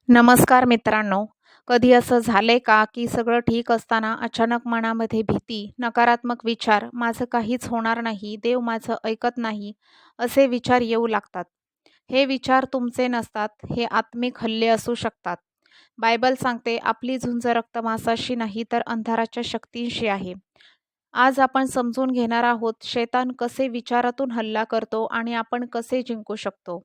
नमस्कार मित्रांनो. कधी असं झालंय का, की सगळं ठीक असताना अचानक मनामध्ये भीती, नकारात्मक विचार, माझं काहीच होणार नाही, देव माझं ऐकत नाही, असे विचार येऊ लागतात. हे विचार तुमचे नसतात, हे आत्मिक हल्ले असू शकतात. बायबल सांगते, आपली झुंज रक्तमांसाशी नाही, तर अंधाराच्या शक्तींशी आहे. आज आपण समजून घेणार आहोत, शैतान कसे विचारातून हल्ला करतो आणि आपण कसे जिंकू शकतो.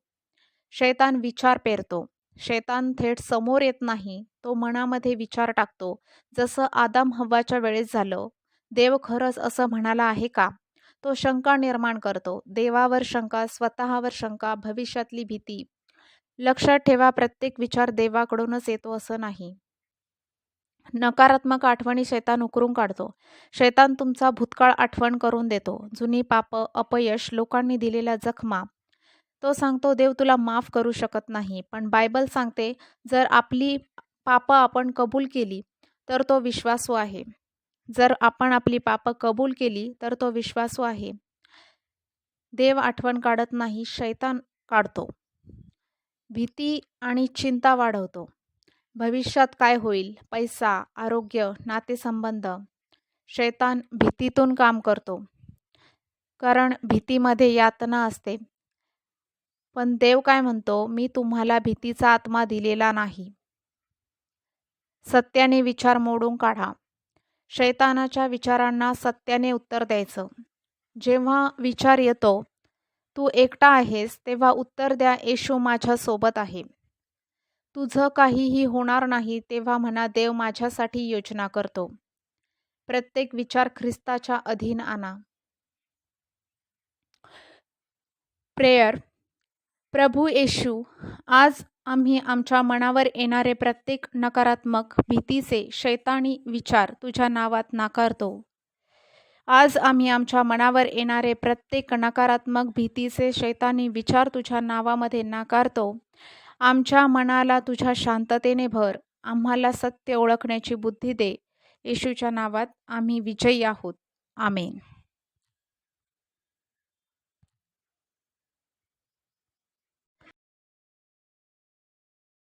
शैतान विचार पेरतो. शैतान थेट समोर येत नाही, तो मनामध्ये विचार टाकतो. जसं आदम हव्वाच्या वेळेस झालं. देव खरंच असं म्हणाला आहे का? तो शंका निर्माण करतो. देवावर शंका, स्वतःवर शंका, भविष्यातली भीती. लक्षात ठेवा, प्रत्येक विचार देवाकडूनच येतो असं नाही. नकारात्मक आठवणी शैतान उकरून काढतो. शैतान तुमचा भूतकाळ आठवण करून देतो. जुनी पापं, अपयश, लोकांनी दिलेल्या जखमा. तो सांगतो देव तुला माफ करू शकत नाही. पण बायबल सांगते जर आपली पापं आपण कबूल केली तर तो विश्वासू आहे. जर आपण आपली पापं कबूल केली तर तो विश्वासू आहे. देव आठवण काढत नाही, शैतान काढतो. भीती आणि चिंता वाढवतो. भविष्यात काय होईल? पैसा, आरोग्य, नातेसंबंध. शैतान भीतीतून काम करतो. कारण भीतीमध्ये यातना असते. पण देव काय म्हणतो? मी तुम्हाला भीतीचा आत्मा दिलेला नाही. सत्याने विचार मोडून काढा. शैतानाच्या विचारांना सत्याने उत्तर द्यायचं. जेव्हा विचार येतो, तू एकटा आहेस, तेव्हा उत्तर द्या, येशू माझ्या सोबत आहे. तुझं काहीही होणार नाही, तेव्हा म्हणा, देव माझ्यासाठी योजना करतो. प्रत्येक विचार ख्रिस्ताच्या अधीन आणा. प्रेयर. प्रभू येशू, आज आम्ही आमच्या मनावर येणारे प्रत्येक नकारात्मक, भीतीचे, शैतानी विचार तुझ्या नावात नाकारतो. आज आम्ही आमच्या मनावर येणारे प्रत्येक नकारात्मक, भीतीचे, शैतानी विचार तुझ्या नावामध्ये नाकारतो. आमच्या मनाला तुझ्या शांततेने भर. आम्हाला सत्य ओळखण्याची बुद्धी दे. येशूच्या नावात आम्ही विजयी आहोत. आमेन.